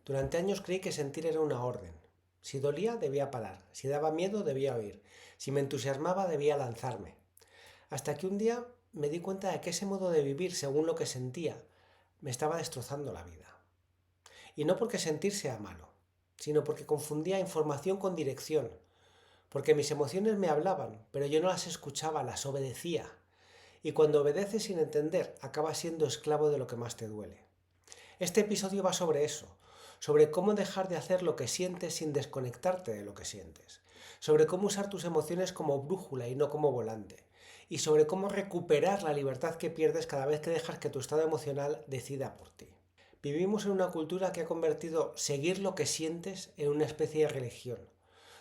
Durante años creí que sentir era una orden. Si dolía, debía parar. Si daba miedo, debía huir. Si me entusiasmaba, debía lanzarme. Hasta que un día me di cuenta de que ese modo de vivir según lo que sentía me estaba destrozando la vida. Y no porque sentir sea malo, sino porque confundía información con dirección. Porque mis emociones me hablaban, pero yo no las escuchaba, las obedecía. Y cuando obedeces sin entender, acabas siendo esclavo de lo que más te duele. Este episodio va sobre eso, sobre cómo dejar de hacer lo que sientes sin desconectarte de lo que sientes, sobre cómo usar tus emociones como brújula y no como volante, y sobre cómo recuperar la libertad que pierdes cada vez que dejas que tu estado emocional decida por ti. Vivimos en una cultura que ha convertido seguir lo que sientes en una especie de religión.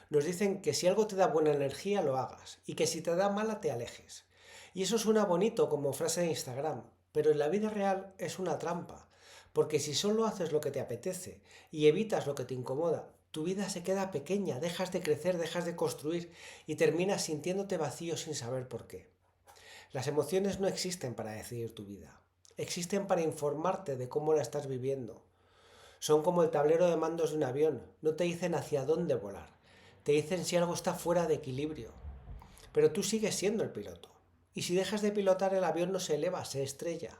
Nos dicen que si algo te da buena energía lo hagas y que si te da mala te alejes. Y eso suena bonito como frase de Instagram, pero en la vida real es una trampa, porque si solo haces lo que te apetece y evitas lo que te incomoda, tu vida se queda pequeña, dejas de crecer, dejas de construir y terminas sintiéndote vacío sin saber por qué. Las emociones no existen para decidir tu vida, existen para informarte de cómo la estás viviendo. Son como el tablero de mandos de un avión, no te dicen hacia dónde volar, te dicen si algo está fuera de equilibrio. Pero tú sigues siendo el piloto. Y si dejas de pilotar, el avión no se eleva, se estrella.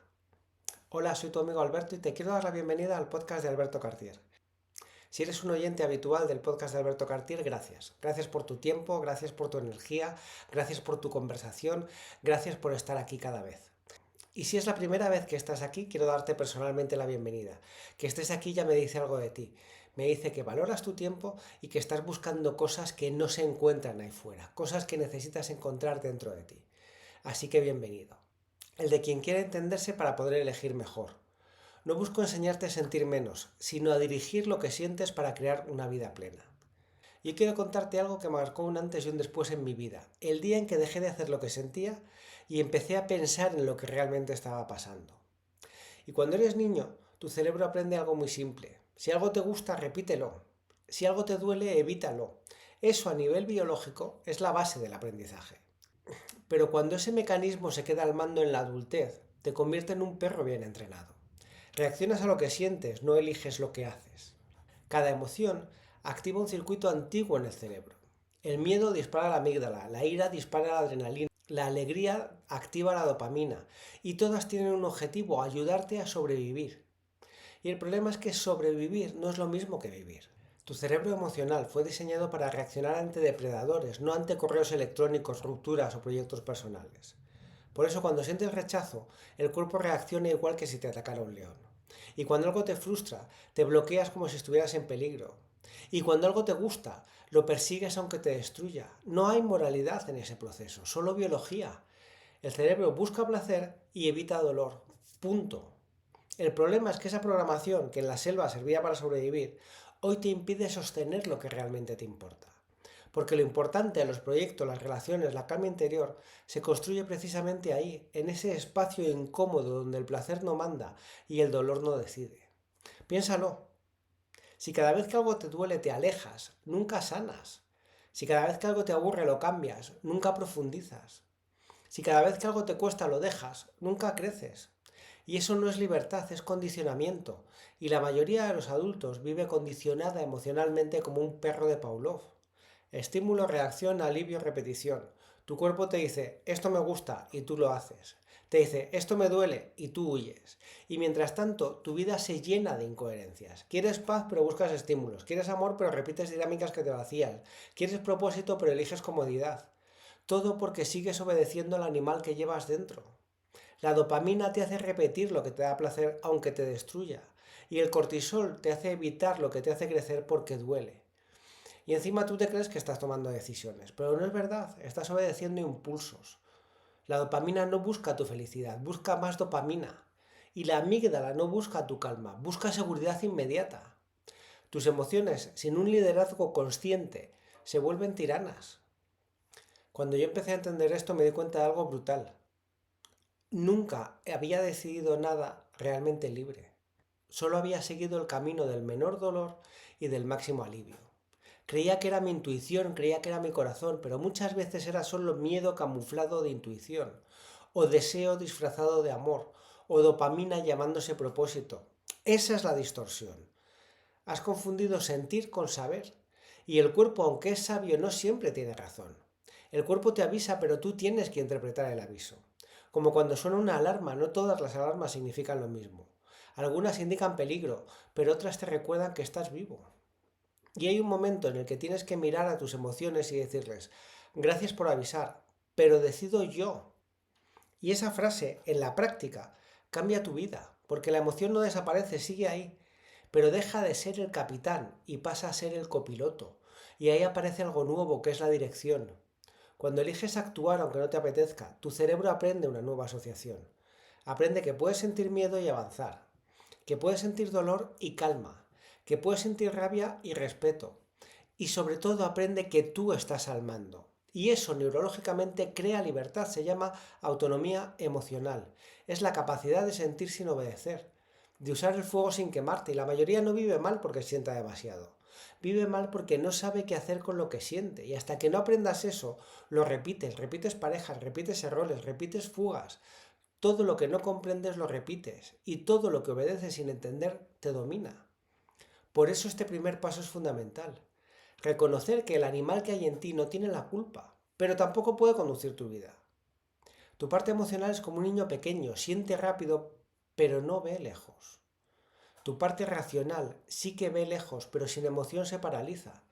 Hola, soy tu amigo Alberto y te quiero dar la bienvenida al podcast de Alberto Cartier. Si eres un oyente habitual del podcast de Alberto Cartier, gracias. Gracias por tu tiempo, gracias por tu energía, gracias por tu conversación, gracias por estar aquí cada vez. Y si es la primera vez que estás aquí, quiero darte personalmente la bienvenida. Que estés aquí ya me dice algo de ti. Me dice que valoras tu tiempo y que estás buscando cosas que no se encuentran ahí fuera, cosas que necesitas encontrar dentro de ti. Así que bienvenido. El de quien quiere entenderse para poder elegir mejor. No busco enseñarte a sentir menos, sino a dirigir lo que sientes para crear una vida plena. Y quiero contarte algo que marcó un antes y un después en mi vida. El día en que dejé de hacer lo que sentía y empecé a pensar en lo que realmente estaba pasando. Y cuando eres niño, tu cerebro aprende algo muy simple. Si algo te gusta, repítelo. Si algo te duele, evítalo. Eso a nivel biológico es la base del aprendizaje. Pero cuando ese mecanismo se queda al mando en la adultez, te convierte en un perro bien entrenado. Reaccionas a lo que sientes, no eliges lo que haces. Cada emoción activa un circuito antiguo en el cerebro. El miedo dispara la amígdala, la ira dispara la adrenalina, la alegría activa la dopamina y todas tienen un objetivo, ayudarte a sobrevivir. Y el problema es que sobrevivir no es lo mismo que vivir. Tu cerebro emocional fue diseñado para reaccionar ante depredadores, no ante correos electrónicos, rupturas o proyectos personales. Por eso cuando sientes rechazo, el cuerpo reacciona igual que si te atacara un león. Y cuando algo te frustra, te bloqueas como si estuvieras en peligro. Y cuando algo te gusta, lo persigues aunque te destruya. No hay moralidad en ese proceso, solo biología. El cerebro busca placer y evita dolor. Punto. El problema es que esa programación que en la selva servía para sobrevivir, hoy te impide sostener lo que realmente te importa. Porque lo importante de los proyectos, las relaciones, la calma interior, se construye precisamente ahí, en ese espacio incómodo donde el placer no manda y el dolor no decide. Piénsalo. Si cada vez que algo te duele te alejas, nunca sanas. Si cada vez que algo te aburre lo cambias, nunca profundizas. Si cada vez que algo te cuesta lo dejas, nunca creces. Y eso no es libertad, es condicionamiento. Y la mayoría de los adultos vive condicionada emocionalmente como un perro de Pavlov. Estímulo, reacción, alivio, repetición. Tu cuerpo te dice, esto me gusta, y tú lo haces. Te dice, esto me duele, y tú huyes. Y mientras tanto, tu vida se llena de incoherencias. Quieres paz, pero buscas estímulos. Quieres amor, pero repites dinámicas que te vacían. Quieres propósito, pero eliges comodidad. Todo porque sigues obedeciendo al animal que llevas dentro. La dopamina te hace repetir lo que te da placer aunque te destruya. Y el cortisol te hace evitar lo que te hace crecer porque duele. Y encima tú te crees que estás tomando decisiones, pero no es verdad, estás obedeciendo impulsos. La dopamina no busca tu felicidad, busca más dopamina. Y la amígdala no busca tu calma, busca seguridad inmediata. Tus emociones, sin un liderazgo consciente, se vuelven tiranas. Cuando yo empecé a entender esto me di cuenta de algo brutal. Nunca había decidido nada realmente libre. Solo había seguido el camino del menor dolor y del máximo alivio. Creía que era mi intuición, creía que era mi corazón, pero muchas veces era solo miedo camuflado de intuición, o deseo disfrazado de amor, o dopamina llamándose propósito. Esa es la distorsión. Has confundido sentir con saber. Y el cuerpo, aunque es sabio, no siempre tiene razón. El cuerpo te avisa, pero tú tienes que interpretar el aviso. Como cuando suena una alarma, no todas las alarmas significan lo mismo. Algunas indican peligro, pero otras te recuerdan que estás vivo. Y hay un momento en el que tienes que mirar a tus emociones y decirles, gracias por avisar, pero decido yo. Y esa frase, en la práctica, cambia tu vida, porque la emoción no desaparece, sigue ahí, pero deja de ser el capitán y pasa a ser el copiloto. Y ahí aparece algo nuevo, que es la dirección. Cuando eliges actuar aunque no te apetezca, tu cerebro aprende una nueva asociación. Aprende que puedes sentir miedo y avanzar, que puedes sentir dolor y calma, que puedes sentir rabia y respeto. Y sobre todo aprende que tú estás al mando. Y eso neurológicamente crea libertad, se llama autonomía emocional. Es la capacidad de sentir sin obedecer, de usar el fuego sin quemarte. Y la mayoría no vive mal porque sienta demasiado. Vive mal porque no sabe qué hacer con lo que siente. Y hasta que no aprendas eso, lo repites parejas, repites errores, repites fugas. Todo lo que no comprendes lo repites. Y todo lo que obedeces sin entender te domina. Por eso este primer paso es fundamental. Reconocer que el animal que hay en ti no tiene la culpa, pero tampoco puede conducir tu vida. Tu parte emocional es como un niño pequeño, siente rápido, pero no ve lejos. Tu parte racional sí que ve lejos, pero sin emoción se paraliza.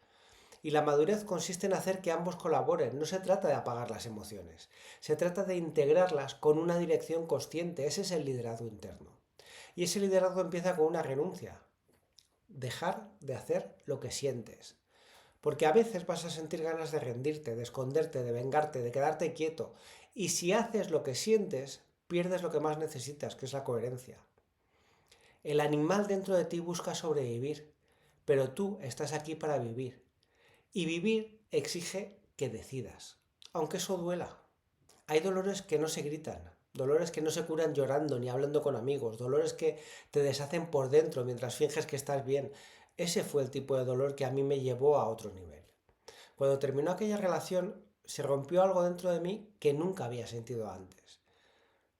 Y la madurez consiste en hacer que ambos colaboren. No se trata de apagar las emociones, se trata de integrarlas con una dirección consciente. Ese es el liderazgo interno. Y ese liderazgo empieza con una renuncia. Dejar de hacer lo que sientes. Porque a veces vas a sentir ganas de rendirte, de esconderte, de vengarte, de quedarte quieto. Y si haces lo que sientes, pierdes lo que más necesitas, que es la coherencia. El animal dentro de ti busca sobrevivir, pero tú estás aquí para vivir. Y vivir exige que decidas, aunque eso duela. Hay dolores que no se gritan, dolores que no se curan llorando ni hablando con amigos, dolores que te deshacen por dentro mientras finges que estás bien. Ese fue el tipo de dolor que a mí me llevó a otro nivel. Cuando terminó aquella relación, se rompió algo dentro de mí que nunca había sentido antes.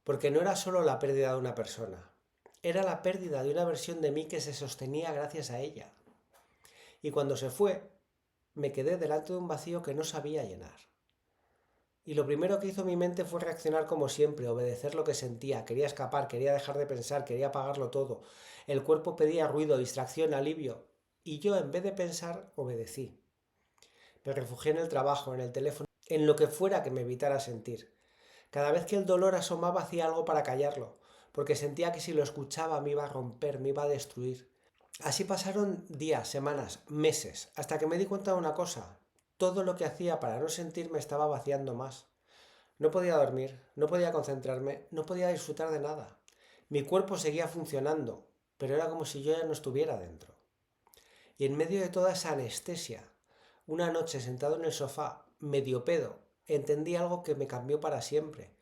Porque no era solo la pérdida de una persona, era la pérdida de una versión de mí que se sostenía gracias a ella. Y cuando se fue, me quedé delante de un vacío que no sabía llenar. Y lo primero que hizo mi mente fue reaccionar como siempre, obedecer lo que sentía, quería escapar, quería dejar de pensar, quería apagarlo todo. El cuerpo pedía ruido, distracción, alivio. Y yo, en vez de pensar, obedecí. Me refugié en el trabajo, en el teléfono, en lo que fuera que me evitara sentir. Cada vez que el dolor asomaba hacía algo para callarlo, porque sentía que si lo escuchaba me iba a romper, me iba a destruir. Así pasaron días, semanas, meses, hasta que me di cuenta de una cosa. Todo lo que hacía para no sentir me estaba vaciando más. No podía dormir, no podía concentrarme, no podía disfrutar de nada. Mi cuerpo seguía funcionando, pero era como si yo ya no estuviera dentro. Y en medio de toda esa anestesia, una noche sentado en el sofá, medio pedo, entendí algo que me cambió para siempre.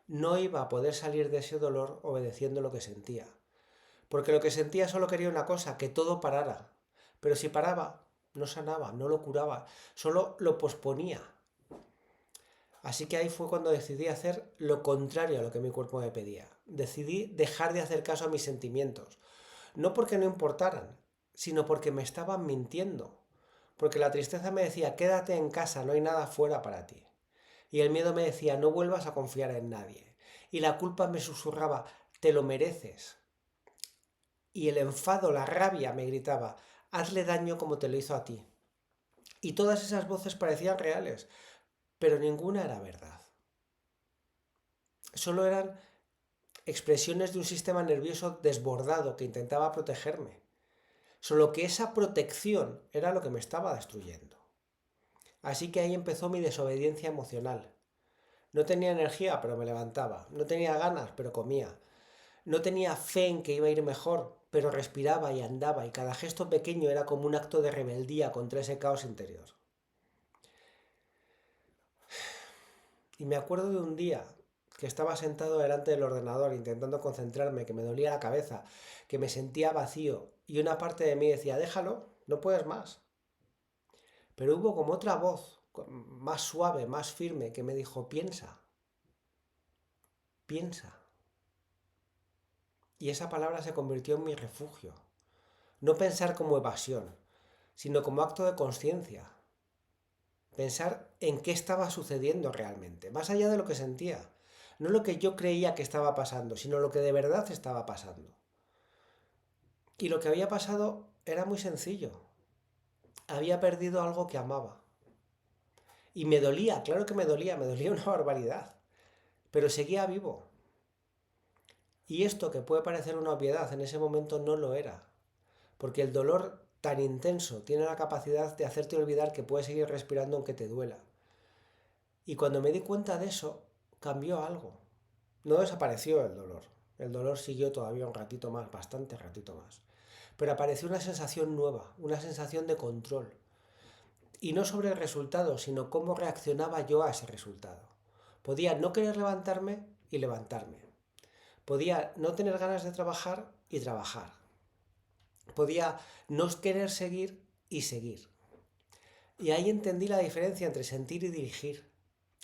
No iba a poder salir de ese dolor obedeciendo lo que sentía. Porque lo que sentía solo quería una cosa, que todo parara. Pero si paraba, no sanaba, no lo curaba, solo lo posponía. Así que ahí fue cuando decidí hacer lo contrario a lo que mi cuerpo me pedía. Decidí dejar de hacer caso a mis sentimientos. No porque no importaran, sino porque me estaban mintiendo. Porque la tristeza me decía, quédate en casa, no hay nada fuera para ti. Y el miedo me decía, no vuelvas a confiar en nadie. Y la culpa me susurraba, te lo mereces. Y el enfado, la rabia me gritaba, hazle daño como te lo hizo a ti. Y todas esas voces parecían reales, pero ninguna era verdad. Solo eran expresiones de un sistema nervioso desbordado que intentaba protegerme. Solo que esa protección era lo que me estaba destruyendo. Así que ahí empezó mi desobediencia emocional. No tenía energía, pero me levantaba. No tenía ganas, pero comía. No tenía fe en que iba a ir mejor, pero respiraba y andaba, y cada gesto pequeño era como un acto de rebeldía contra ese caos interior. Y me acuerdo de un día que estaba sentado delante del ordenador intentando concentrarme, que me dolía la cabeza, que me sentía vacío, y una parte de mí decía, déjalo, no puedes más. Pero hubo como otra voz, más suave, más firme, que me dijo, piensa, piensa. Y esa palabra se convirtió en mi refugio. No pensar como evasión, sino como acto de conciencia. Pensar en qué estaba sucediendo realmente, más allá de lo que sentía. No lo que yo creía que estaba pasando, sino lo que de verdad estaba pasando. Y lo que había pasado era muy sencillo. Había perdido algo que amaba. Y me dolía, claro que me dolía una barbaridad. Pero seguía vivo. Y esto que puede parecer una obviedad en ese momento no lo era. Porque el dolor tan intenso tiene la capacidad de hacerte olvidar que puedes seguir respirando aunque te duela. Y cuando me di cuenta de eso, cambió algo. No desapareció el dolor. El dolor siguió todavía un ratito más, bastante ratito más. Pero apareció una sensación nueva, una sensación de control. Y no sobre el resultado, sino cómo reaccionaba yo a ese resultado. Podía no querer levantarme y levantarme. Podía no tener ganas de trabajar y trabajar. Podía no querer seguir y seguir. Y ahí entendí la diferencia entre sentir y dirigir.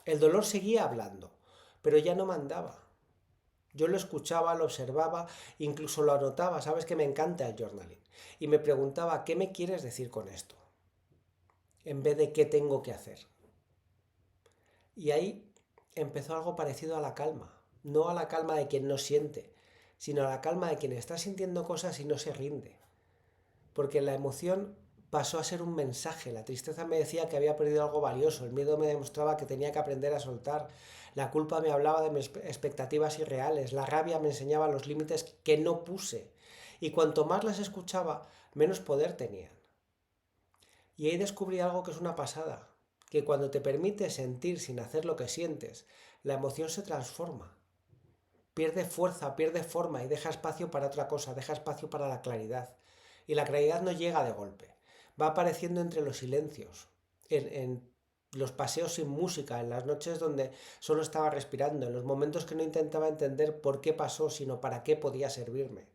El dolor seguía hablando, pero ya no mandaba. Yo lo escuchaba, lo observaba, incluso lo anotaba. Sabes que me encanta el journaling. Y me preguntaba, ¿qué me quieres decir con esto? En vez de qué tengo que hacer. Y ahí empezó algo parecido a la calma. No a la calma de quien no siente, sino a la calma de quien está sintiendo cosas y no se rinde. Porque la emoción pasó a ser un mensaje. La tristeza me decía que había perdido algo valioso, el miedo me demostraba que tenía que aprender a soltar, la culpa me hablaba de mis expectativas irreales, la rabia me enseñaba los límites que no puse. Y cuanto más las escuchaba, menos poder tenían. Y ahí descubrí algo que es una pasada, que cuando te permites sentir sin hacer lo que sientes, la emoción se transforma. Pierde fuerza, pierde forma y deja espacio para otra cosa, deja espacio para la claridad. Y la claridad no llega de golpe, va apareciendo entre los silencios, en los paseos sin música, en las noches donde solo estaba respirando, en los momentos que no intentaba entender por qué pasó, sino para qué podía servirme.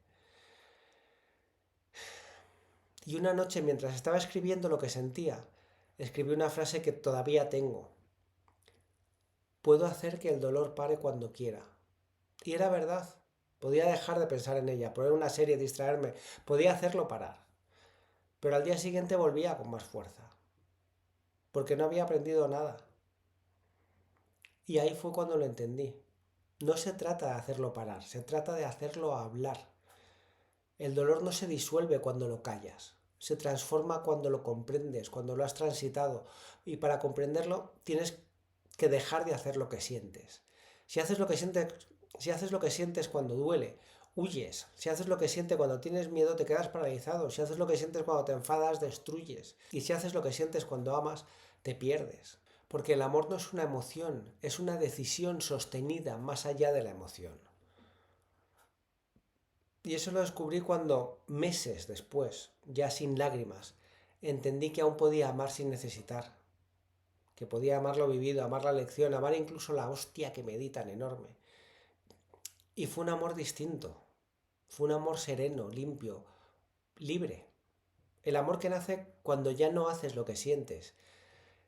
Y una noche, mientras estaba escribiendo lo que sentía, escribí una frase que todavía tengo. Puedo hacer que el dolor pare cuando quiera. Y era verdad. Podía dejar de pensar en ella, poner una serie, distraerme, podía hacerlo parar. Pero al día siguiente volvía con más fuerza, porque no había aprendido nada. Y ahí fue cuando lo entendí. No se trata de hacerlo parar, se trata de hacerlo hablar. El dolor no se disuelve cuando lo callas, se transforma cuando lo comprendes, cuando lo has transitado. Y para comprenderlo tienes que dejar de hacer lo que sientes. Si haces lo que sientes, si haces lo que sientes cuando duele, huyes. Si haces lo que sientes cuando tienes miedo, te quedas paralizado. Si haces lo que sientes cuando te enfadas, destruyes. Y si haces lo que sientes cuando amas, te pierdes. Porque el amor no es una emoción, es una decisión sostenida más allá de la emoción. Y eso lo descubrí cuando, meses después, ya sin lágrimas, entendí que aún podía amar sin necesitar. Que podía amar lo vivido, amar la lección, amar incluso la hostia que me di tan enorme. Y fue un amor distinto. Fue un amor sereno, limpio, libre. El amor que nace cuando ya no haces lo que sientes,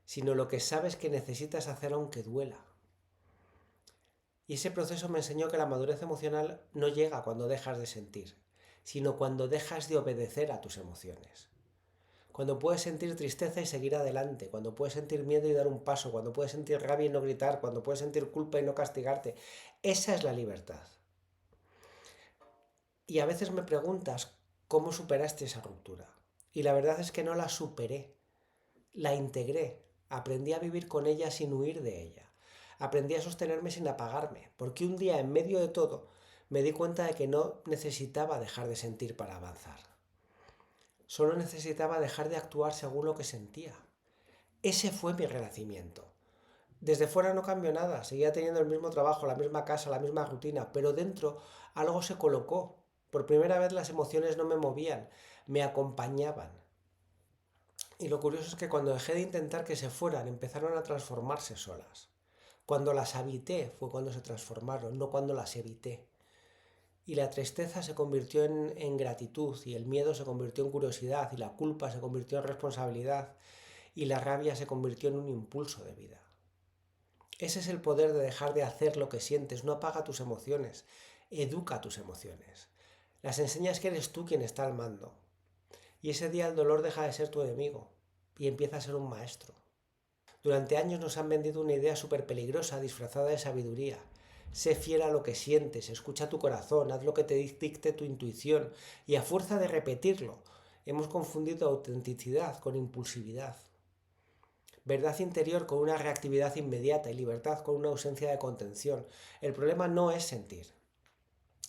sino lo que sabes que necesitas hacer aunque duela. Y ese proceso me enseñó que la madurez emocional no llega cuando dejas de sentir, sino cuando dejas de obedecer a tus emociones. Cuando puedes sentir tristeza y seguir adelante, cuando puedes sentir miedo y dar un paso, cuando puedes sentir rabia y no gritar, cuando puedes sentir culpa y no castigarte. Esa es la libertad. Y a veces me preguntas cómo superaste esa ruptura. Y la verdad es que no la superé, la integré, aprendí a vivir con ella sin huir de ella. Aprendí a sostenerme sin apagarme, porque un día en medio de todo me di cuenta de que no necesitaba dejar de sentir para avanzar. Solo necesitaba dejar de actuar según lo que sentía. Ese fue mi renacimiento. Desde fuera no cambió nada, seguía teniendo el mismo trabajo, la misma casa, la misma rutina, pero dentro algo se colocó. Por primera vez las emociones no me movían, me acompañaban. Y lo curioso es que cuando dejé de intentar que se fueran, empezaron a transformarse solas. Cuando las habité fue cuando se transformaron, no cuando las evité. Y la tristeza se convirtió en gratitud, y el miedo se convirtió en curiosidad, y la culpa se convirtió en responsabilidad, y la rabia se convirtió en un impulso de vida. Ese es el poder de dejar de hacer lo que sientes, no apaga tus emociones, educa tus emociones. Las enseñas que eres tú quien está al mando. y ese día el dolor deja de ser tu enemigo y empieza a ser un maestro. Durante años nos han vendido una idea súper peligrosa disfrazada de sabiduría. Sé fiel a lo que sientes, escucha tu corazón, haz lo que te dicte tu intuición, y a fuerza de repetirlo, hemos confundido autenticidad con impulsividad. Verdad interior con una reactividad inmediata y libertad con una ausencia de contención. El problema no es sentir.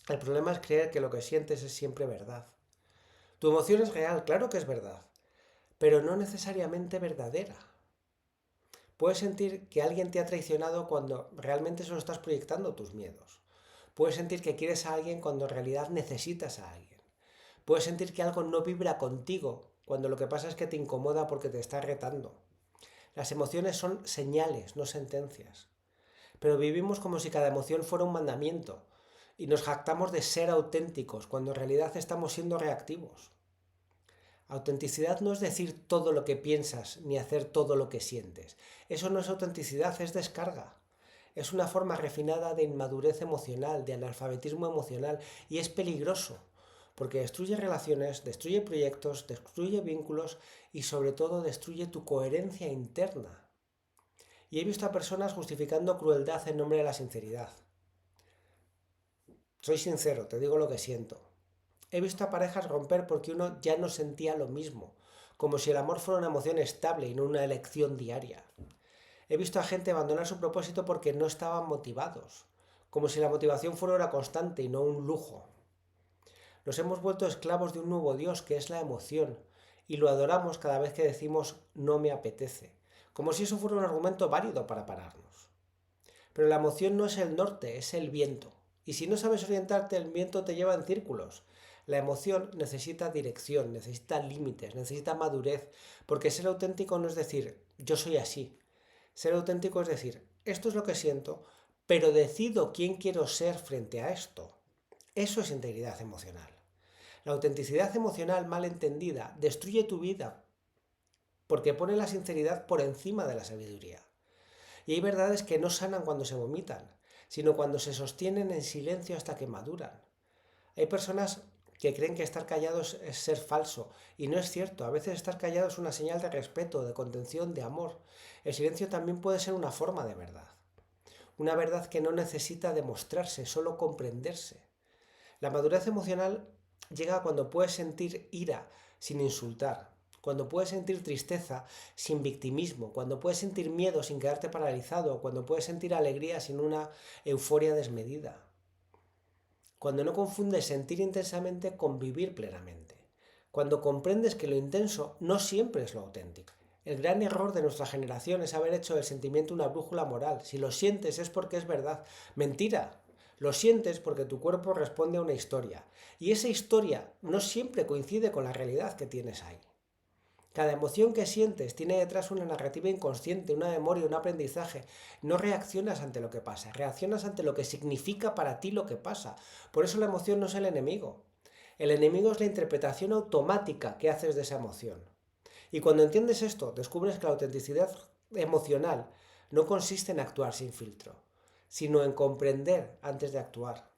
El problema es creer que lo que sientes es siempre verdad. Tu emoción es real, claro que es verdad, pero no necesariamente verdadera. Puedes sentir que alguien te ha traicionado cuando realmente solo estás proyectando tus miedos. Puedes sentir que quieres a alguien cuando en realidad necesitas a alguien. Puedes sentir que algo no vibra contigo cuando lo que pasa es que te incomoda porque te está retando. Las emociones son señales, no sentencias. Pero vivimos como si cada emoción fuera un mandamiento y nos jactamos de ser auténticos cuando en realidad estamos siendo reactivos. Autenticidad no es decir todo lo que piensas ni hacer todo lo que sientes. Eso no es autenticidad, es descarga. Es una forma refinada de inmadurez emocional, de analfabetismo emocional, y es peligroso porque destruye relaciones, destruye proyectos, destruye vínculos y sobre todo destruye tu coherencia interna. Y he visto a personas justificando crueldad en nombre de la sinceridad. Soy sincero, te digo lo que siento. He visto a parejas romper porque uno ya no sentía lo mismo, como si el amor fuera una emoción estable y no una elección diaria. He visto a gente abandonar su propósito porque no estaban motivados, como si la motivación fuera una constante y no un lujo. Nos hemos vuelto esclavos de un nuevo Dios que es la emoción, y lo adoramos cada vez que decimos no me apetece, como si eso fuera un argumento válido para pararnos. Pero la emoción no es el norte, es el viento. Y si no sabes orientarte, el viento te lleva en círculos. La emoción necesita dirección, necesita límites, necesita madurez, porque ser auténtico no es decir, yo soy así. Ser auténtico es decir, esto es lo que siento, pero decido quién quiero ser frente a esto. Eso es integridad emocional. La autenticidad emocional mal entendida destruye tu vida, porque pone la sinceridad por encima de la sabiduría. Y hay verdades que no sanan cuando se vomitan, sino cuando se sostienen en silencio hasta que maduran. Hay personas que creen que estar callados es ser falso, y no es cierto. A veces estar callado es una señal de respeto, de contención, de amor. El silencio también puede ser una forma de verdad. Una verdad que no necesita demostrarse, solo comprenderse. La madurez emocional llega cuando puedes sentir ira sin insultar, cuando puedes sentir tristeza sin victimismo, cuando puedes sentir miedo sin quedarte paralizado, cuando puedes sentir alegría sin una euforia desmedida. Cuando no confundes sentir intensamente con vivir plenamente. Cuando comprendes que lo intenso no siempre es lo auténtico. El gran error de nuestra generación es haber hecho del sentimiento una brújula moral. Si lo sientes es porque es verdad. Mentira. Lo sientes porque tu cuerpo responde a una historia. Y esa historia no siempre coincide con la realidad que tienes ahí. Cada emoción que sientes tiene detrás una narrativa inconsciente, una memoria, un aprendizaje. No reaccionas ante lo que pasa, reaccionas ante lo que significa para ti lo que pasa. Por eso la emoción no es el enemigo. El enemigo es la interpretación automática que haces de esa emoción. Y cuando entiendes esto, descubres que la autenticidad emocional no consiste en actuar sin filtro, sino en comprender antes de actuar.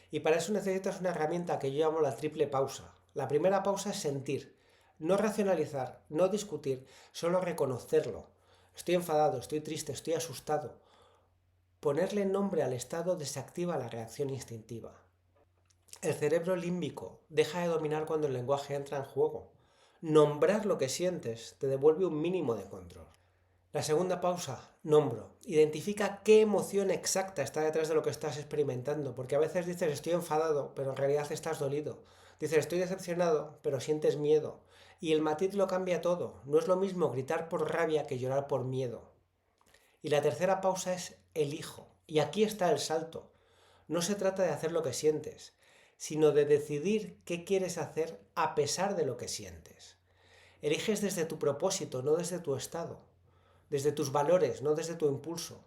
Y para eso necesitas una herramienta que yo llamo la triple pausa. La primera pausa es sentir. No racionalizar, no discutir, solo reconocerlo. Estoy enfadado, estoy triste, estoy asustado. Ponerle nombre al estado desactiva la reacción instintiva. El cerebro límbico deja de dominar cuando el lenguaje entra en juego. Nombrar lo que sientes te devuelve un mínimo de control. La segunda pausa, nombro. Identifica qué emoción exacta está detrás de lo que estás experimentando, porque a veces dices estoy enfadado, pero en realidad estás dolido. Dices estoy decepcionado, pero sientes miedo. Y el matiz lo cambia todo. No es lo mismo gritar por rabia que llorar por miedo. Y la tercera pausa es elijo. Y aquí está el salto. No se trata de hacer lo que sientes, sino de decidir qué quieres hacer a pesar de lo que sientes. Eliges desde tu propósito, no desde tu estado. Desde tus valores, no desde tu impulso.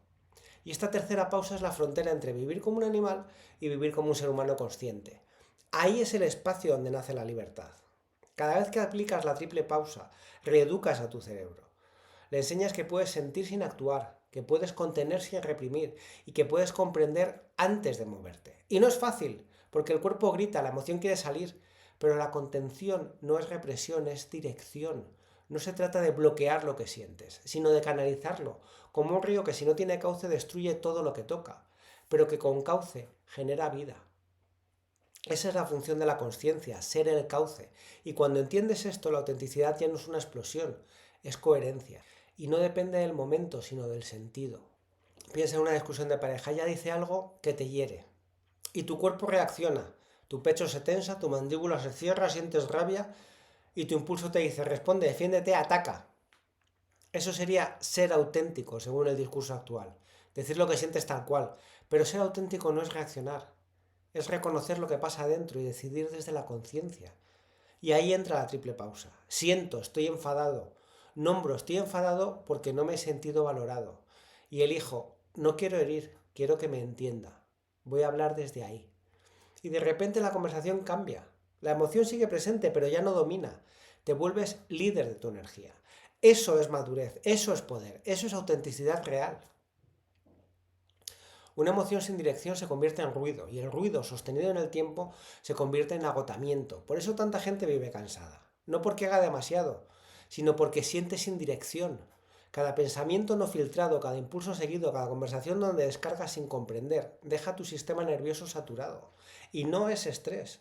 Y esta tercera pausa es la frontera entre vivir como un animal y vivir como un ser humano consciente. Ahí es el espacio donde nace la libertad. Cada vez que aplicas la triple pausa, reeducas a tu cerebro. Le enseñas que puedes sentir sin actuar, que puedes contener sin reprimir y que puedes comprender antes de moverte. Y no es fácil, porque el cuerpo grita, la emoción quiere salir, Pero la contención no es represión, es dirección. No se trata de bloquear lo que sientes, sino de canalizarlo, como un río que si no tiene cauce destruye todo lo que toca, pero que con cauce genera vida. Esa es la función de la consciencia, ser el cauce. Y cuando entiendes esto, la autenticidad ya no es una explosión, es coherencia. Y no depende del momento, sino del sentido. Piensa en una discusión de pareja, ella dice algo que te hiere. Y tu cuerpo reacciona. Tu pecho se tensa, tu mandíbula se cierra, sientes rabia y tu impulso te dice, responde, defiéndete, ataca. Eso sería ser auténtico, según el discurso actual. Decir lo que sientes tal cual. Pero ser auténtico no es reaccionar. Es reconocer lo que pasa adentro y decidir desde la conciencia. Y ahí entra la triple pausa. Siento, estoy enfadado. Nombro, estoy enfadado porque no me he sentido valorado. Y elijo, no quiero herir, quiero que me entienda. Voy a hablar desde ahí. Y de repente la conversación cambia. La emoción sigue presente, pero ya no domina. Te vuelves líder de tu energía. Eso es madurez, eso es poder, eso es autenticidad real. Una emoción sin dirección se convierte en ruido y el ruido sostenido en el tiempo se convierte en agotamiento. Por eso tanta gente vive cansada. No porque haga demasiado, sino porque siente sin dirección. Cada pensamiento no filtrado, cada impulso seguido, cada conversación donde descargas sin comprender, deja tu sistema nervioso saturado. Y no es estrés,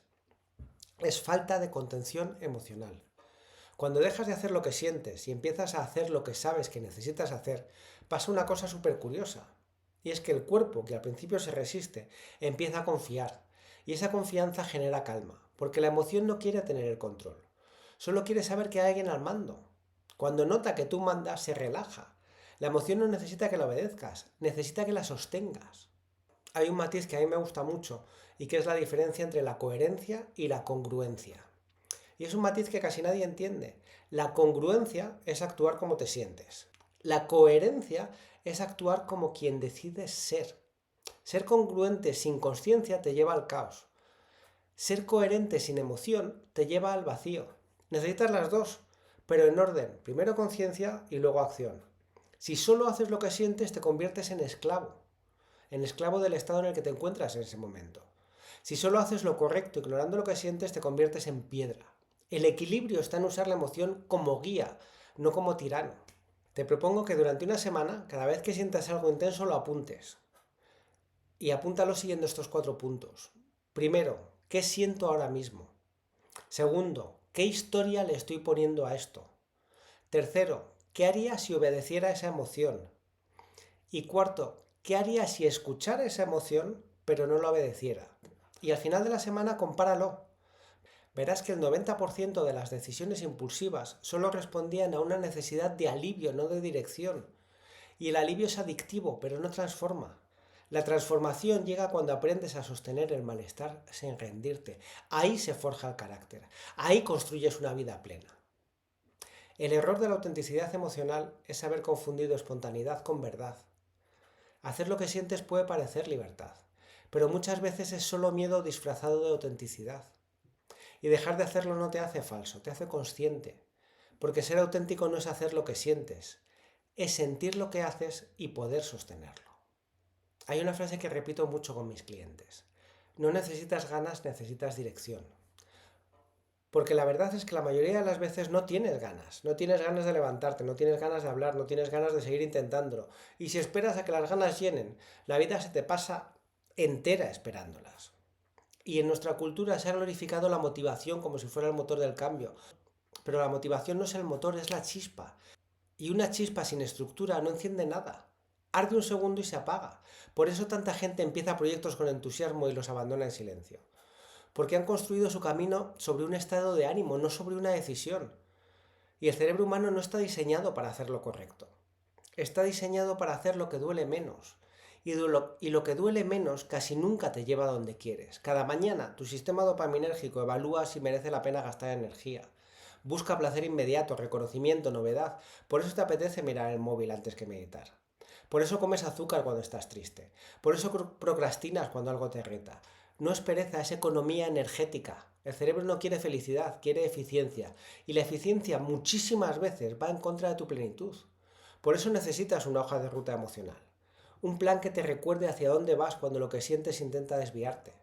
es falta de contención emocional. Cuando dejas de hacer lo que sientes y empiezas a hacer lo que sabes que necesitas hacer, pasa una cosa súper curiosa. Y es que el cuerpo, que al principio se resiste, empieza a confiar. Y esa confianza genera calma, porque la emoción no quiere tener el control. Solo quiere saber que hay alguien al mando. Cuando nota que tú mandas, se relaja. La emoción no necesita que la obedezcas, necesita que la sostengas. Hay un matiz que a mí me gusta mucho y que es la diferencia entre la coherencia y la congruencia. Y es un matiz que casi nadie entiende. La congruencia es actuar como te sientes. La coherencia es actuar como quien decides ser. Ser congruente sin conciencia te lleva al caos. Ser coherente sin emoción te lleva al vacío. Necesitas las dos, pero en orden. Primero conciencia y luego acción. Si solo haces lo que sientes, te conviertes en esclavo del estado en el que te encuentras en ese momento. Si solo haces lo correcto ignorando lo que sientes, te conviertes en piedra. El equilibrio está en usar la emoción como guía, no como tirano. Te propongo que durante una semana, cada vez que sientas algo intenso, lo apuntes. Y apúntalo siguiendo estos 4 puntos. Primero, ¿qué siento ahora mismo? Segundo, ¿qué historia le estoy poniendo a esto? Tercero, ¿qué haría si obedeciera a esa emoción? Y cuarto, ¿qué haría si escuchara esa emoción pero no la obedeciera? Y al final de la semana compáralo. Verás que el 90% de las decisiones impulsivas solo respondían a una necesidad de alivio, no de dirección. Y el alivio es adictivo, pero no transforma. La transformación llega cuando aprendes a sostener el malestar sin rendirte. Ahí se forja el carácter. Ahí construyes una vida plena. El error de la autenticidad emocional es haber confundido espontaneidad con verdad. Hacer lo que sientes puede parecer libertad, pero muchas veces es solo miedo disfrazado de autenticidad. Y dejar de hacerlo no te hace falso, te hace consciente. Porque ser auténtico no es hacer lo que sientes, es sentir lo que haces y poder sostenerlo. Hay una frase que repito mucho con mis clientes. No necesitas ganas, necesitas dirección. Porque la verdad es que la mayoría de las veces no tienes ganas. No tienes ganas de levantarte, no tienes ganas de hablar, no tienes ganas de seguir intentándolo. Y si esperas a que las ganas llenen, la vida se te pasa entera esperándolas. Y en nuestra cultura se ha glorificado la motivación como si fuera el motor del cambio. Pero la motivación no es el motor, es la chispa. Y una chispa sin estructura no enciende nada. Arde un segundo y se apaga. Por eso tanta gente empieza proyectos con entusiasmo y los abandona en silencio. Porque han construido su camino sobre un estado de ánimo, no sobre una decisión. Y el cerebro humano no está diseñado para hacer lo correcto. Está diseñado para hacer lo que duele menos. Y lo que duele menos casi nunca te lleva a donde quieres. Cada mañana tu sistema dopaminérgico evalúa si merece la pena gastar energía. Busca placer inmediato, reconocimiento, novedad. Por eso te apetece mirar el móvil antes que meditar. Por eso comes azúcar cuando estás triste. Por eso procrastinas cuando algo te reta. No es pereza, es economía energética. El cerebro no quiere felicidad, quiere eficiencia. Y la eficiencia muchísimas veces va en contra de tu plenitud. Por eso necesitas una hoja de ruta emocional. Un plan que te recuerde hacia dónde vas cuando lo que sientes intenta desviarte.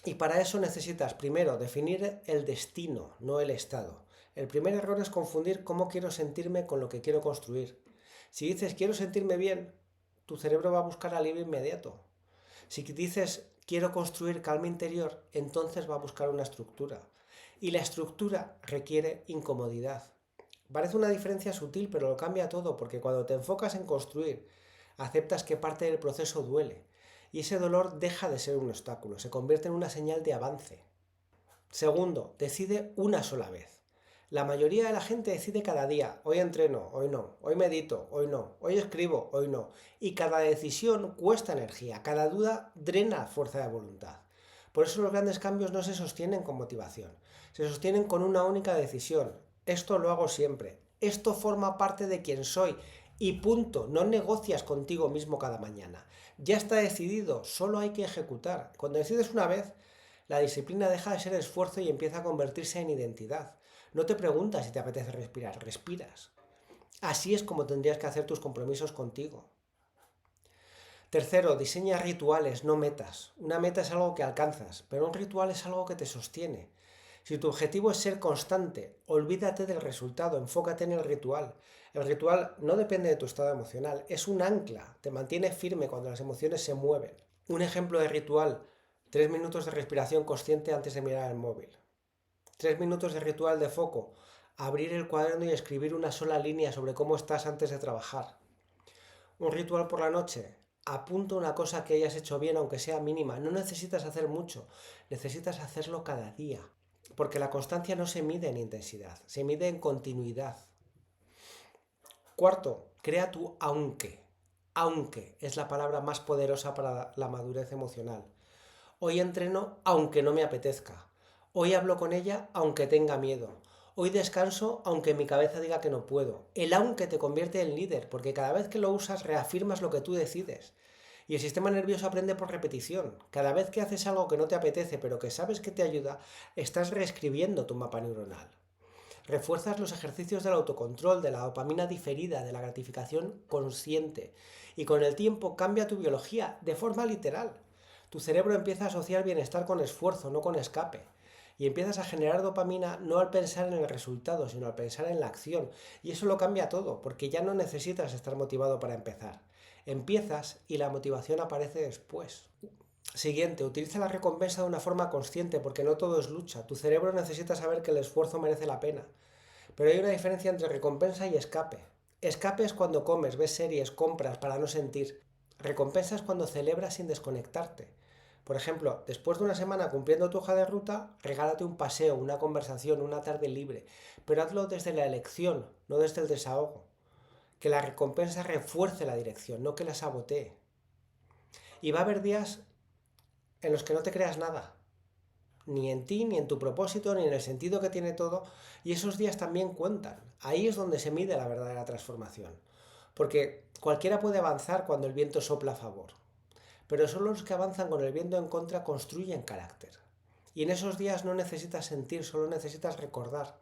Y para eso necesitas primero definir el destino, no el estado. El primer error es confundir cómo quiero sentirme con lo que quiero construir. Si dices quiero sentirme bien, tu cerebro va a buscar alivio inmediato. Si dices quiero construir calma interior, entonces va a buscar una estructura. Y la estructura requiere incomodidad. Parece una diferencia sutil, pero lo cambia todo, porque cuando te enfocas en construir, aceptas que parte del proceso duele. Y ese dolor deja de ser un obstáculo, se convierte en una señal de avance. Segundo, decide una sola vez. La mayoría de la gente decide cada día, hoy entreno, hoy no, hoy medito, hoy no, hoy escribo, hoy no. Y cada decisión cuesta energía, cada duda drena fuerza de voluntad. Por eso los grandes cambios no se sostienen con motivación, se sostienen con una única decisión. Esto lo hago siempre, esto forma parte de quien soy y punto, no negocias contigo mismo cada mañana. Ya está decidido, solo hay que ejecutar. Cuando decides una vez, la disciplina deja de ser esfuerzo y empieza a convertirse en identidad. No te preguntas si te apetece respirar, respiras. Así es como tendrías que hacer tus compromisos contigo. Tercero, diseña rituales, no metas. Una meta es algo que alcanzas, pero un ritual es algo que te sostiene. Si tu objetivo es ser constante, olvídate del resultado, enfócate en el ritual. El ritual no depende de tu estado emocional, es un ancla, te mantiene firme cuando las emociones se mueven. Un ejemplo de ritual: 3 minutos de respiración consciente antes de mirar el móvil. 3 minutos de ritual de foco: abrir el cuaderno y escribir una sola línea sobre cómo estás antes de trabajar. Un ritual por la noche: apunta una cosa que hayas hecho bien, aunque sea mínima. No necesitas hacer mucho, necesitas hacerlo cada día. Porque la constancia no se mide en intensidad, se mide en continuidad. Cuarto, crea tu aunque. Aunque es la palabra más poderosa para la madurez emocional. Hoy entreno aunque no me apetezca. Hoy hablo con ella aunque tenga miedo. Hoy descanso aunque mi cabeza diga que no puedo. El aunque te convierte en líder, porque cada vez que lo usas reafirmas lo que tú decides. Y el sistema nervioso aprende por repetición. Cada vez que haces algo que no te apetece pero que sabes que te ayuda, estás reescribiendo tu mapa neuronal. Refuerzas los ejercicios del autocontrol, de la dopamina diferida, de la gratificación consciente. Y con el tiempo cambia tu biología de forma literal. Tu cerebro empieza a asociar bienestar con esfuerzo, no con escape. Y empiezas a generar dopamina no al pensar en el resultado, sino al pensar en la acción. Y eso lo cambia todo, porque ya no necesitas estar motivado para empezar. Empiezas y la motivación aparece después. Siguiente, utiliza la recompensa de una forma consciente, porque no todo es lucha. Tu cerebro necesita saber que el esfuerzo merece la pena. Pero hay una diferencia entre recompensa y escape. Escape es cuando comes, ves series, compras para no sentir. Recompensa es cuando celebras sin desconectarte. Por ejemplo, después de una semana cumpliendo tu hoja de ruta, regálate un paseo, una conversación, una tarde libre, pero hazlo desde la elección, no desde el desahogo. Que la recompensa refuerce la dirección, no que la sabotee. Y va a haber días en los que no te creas nada, ni en ti, ni en tu propósito, ni en el sentido que tiene todo, y esos días también cuentan. Ahí es donde se mide la verdadera transformación. Porque cualquiera puede avanzar cuando el viento sopla a favor, pero solo los que avanzan con el viento en contra construyen carácter. Y en esos días no necesitas sentir, solo necesitas recordar.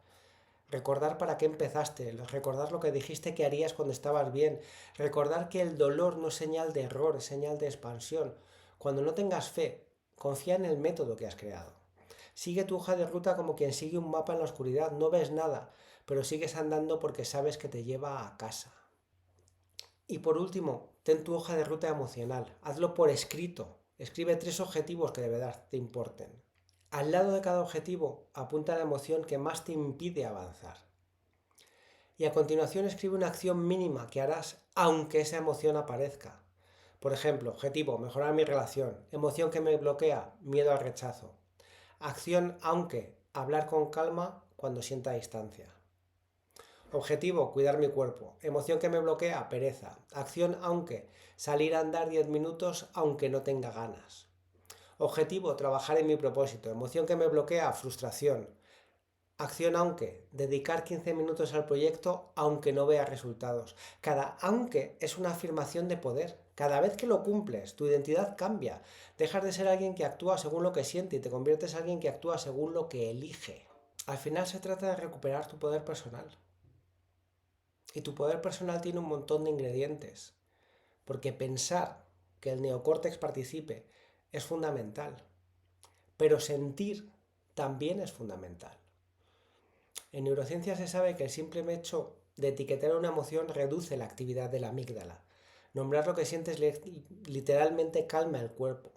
Recordar para qué empezaste, recordar lo que dijiste que harías cuando estabas bien, recordar que el dolor no es señal de error, es señal de expansión. Cuando no tengas fe, confía en el método que has creado. Sigue tu hoja de ruta como quien sigue un mapa en la oscuridad, no ves nada, pero sigues andando porque sabes que te lleva a casa. Y por último, ten tu hoja de ruta emocional, hazlo por escrito, escribe 3 objetivos que de verdad te importen. Al lado de cada objetivo, apunta la emoción que más te impide avanzar. Y a continuación escribe una acción mínima que harás aunque esa emoción aparezca. Por ejemplo, objetivo, mejorar mi relación. Emoción que me bloquea, miedo al rechazo. Acción aunque, hablar con calma cuando sienta distancia. Objetivo, cuidar mi cuerpo. Emoción que me bloquea, pereza. Acción aunque, salir a andar 10 minutos aunque no tenga ganas. Objetivo, trabajar en mi propósito. Emoción que me bloquea, frustración. Acción aunque, dedicar 15 minutos al proyecto aunque no vea resultados. Cada aunque es una afirmación de poder. Cada vez que lo cumples, tu identidad cambia. Dejas de ser alguien que actúa según lo que siente y te conviertes en alguien que actúa según lo que elige. Al final se trata de recuperar tu poder personal. Y tu poder personal tiene un montón de ingredientes. Porque pensar que el neocórtex participe es fundamental. pero sentir también es fundamental. En neurociencia se sabe que el simple hecho de etiquetar una emoción reduce la actividad de la amígdala. Nombrar lo que sientes literalmente calma el cuerpo.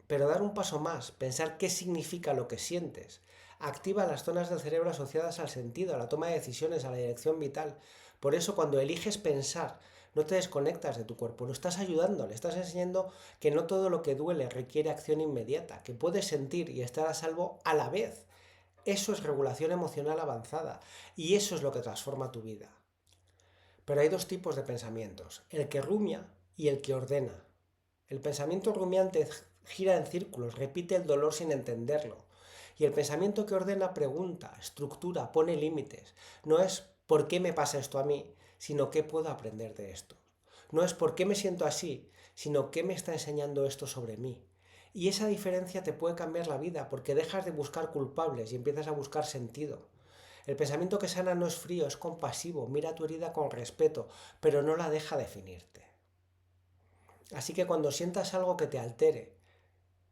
Pero dar un paso más, pensar qué significa lo que sientes, activa las zonas del cerebro asociadas al sentido, a la toma de decisiones, a la dirección vital. Por eso cuando eliges pensar, no te desconectas de tu cuerpo, lo estás ayudando, le estás enseñando que no todo lo que duele requiere acción inmediata, que puedes sentir y estar a salvo a la vez. Eso es regulación emocional avanzada y eso es lo que transforma tu vida. Pero hay dos tipos de pensamientos, el que rumia y el que ordena. El pensamiento rumiante gira en círculos, repite el dolor sin entenderlo. Y el pensamiento que ordena pregunta, estructura, pone límites. No es ¿por qué me pasa esto a mí?, sino ¿qué puedo aprender de esto? No es ¿por qué me siento así?, sino ¿qué me está enseñando esto sobre mí? Y esa diferencia te puede cambiar la vida porque dejas de buscar culpables y empiezas a buscar sentido. El pensamiento que sana no es frío, es compasivo, mira tu herida con respeto, pero no la deja definirte. Así que cuando sientas algo que te altere,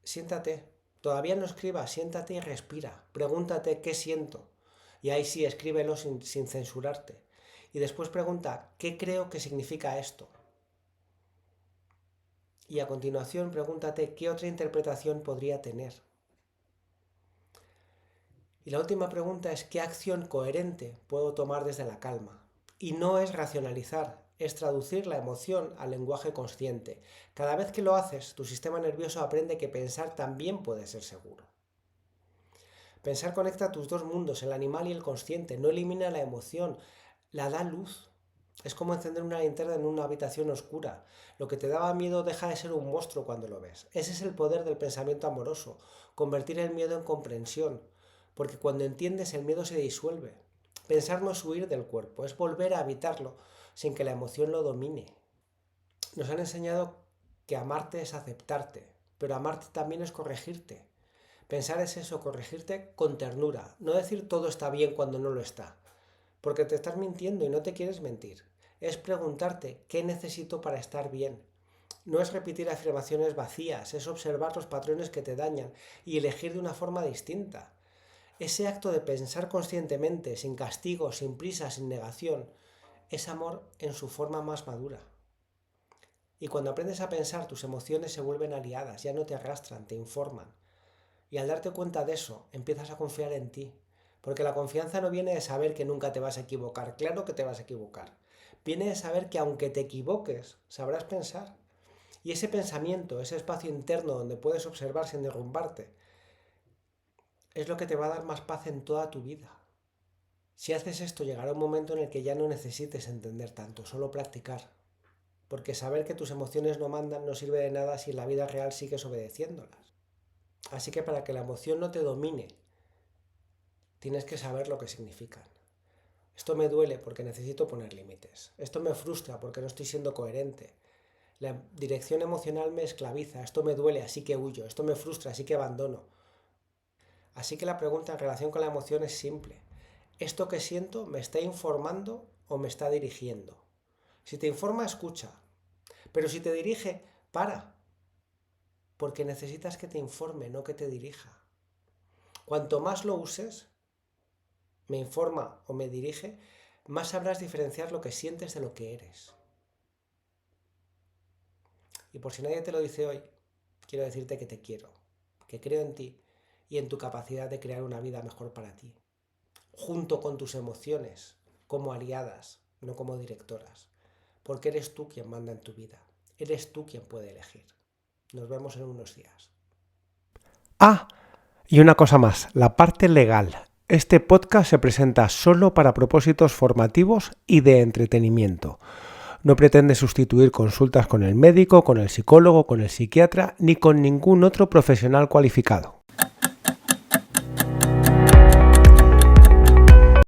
siéntate, todavía no escribas, siéntate y respira, pregúntate qué siento. Y ahí sí, escríbelo sin censurarte. Y después pregunta, ¿qué creo que significa esto? Y a continuación pregúntate qué otra interpretación podría tener. Y la última pregunta es ¿qué acción coherente puedo tomar desde la calma? Y no es racionalizar, es traducir la emoción al lenguaje consciente. Cada vez que lo haces, tu sistema nervioso aprende que pensar también puede ser seguro. Pensar conecta tus dos mundos, el animal y el consciente, no elimina la emoción, la da luz. Es como encender una linterna en una habitación oscura. Lo que te daba miedo deja de ser un monstruo cuando lo ves. Ese es el poder del pensamiento amoroso, convertir el miedo en comprensión. Porque cuando entiendes el miedo se disuelve. Pensar no es huir del cuerpo, es volver a habitarlo sin que la emoción lo domine. Nos han enseñado que amarte es aceptarte, pero amarte también es corregirte. Pensar es eso, corregirte con ternura, no decir todo está bien cuando no lo está, porque te estás mintiendo y no te quieres mentir. Es preguntarte qué necesito para estar bien. No es repetir afirmaciones vacías, es observar los patrones que te dañan y elegir de una forma distinta. Ese acto de pensar conscientemente, sin castigo, sin prisa, sin negación, es amor en su forma más madura. Y cuando aprendes a pensar, tus emociones se vuelven aliadas, ya no te arrastran, te informan. Y al darte cuenta de eso, empiezas a confiar en ti. Porque la confianza no viene de saber que nunca te vas a equivocar, claro que te vas a equivocar. Viene de saber que aunque te equivoques, sabrás pensar. Y ese pensamiento, ese espacio interno donde puedes observar sin derrumbarte, es lo que te va a dar más paz en toda tu vida. Si haces esto, llegará un momento en el que ya no necesites entender tanto, solo practicar. Porque saber que tus emociones no mandan no sirve de nada si en la vida real sigues obedeciéndolas. Así que para que la emoción no te domine, tienes que saber lo que significan. Esto me duele porque necesito poner límites. Esto me frustra porque no estoy siendo coherente. La dirección emocional me esclaviza. Esto me duele, así que huyo. Esto me frustra, así que abandono. Así que la pregunta en relación con la emoción es simple. ¿Esto que siento me está informando o me está dirigiendo? Si te informa, escucha. Pero si te dirige, para. Porque necesitas que te informe, no que te dirija. Cuanto más lo uses, me informa o me dirige, más sabrás diferenciar lo que sientes de lo que eres. Y por si nadie te lo dice hoy, quiero decirte que te quiero, que creo en ti y en tu capacidad de crear una vida mejor para ti, junto con tus emociones, como aliadas, no como directoras, porque eres tú quien manda en tu vida, eres tú quien puede elegir. Nos vemos en unos días. Y una cosa más, la parte legal. Este podcast se presenta solo para propósitos formativos y de entretenimiento. No pretende sustituir consultas con el médico, con el psicólogo, con el psiquiatra, ni con ningún otro profesional cualificado.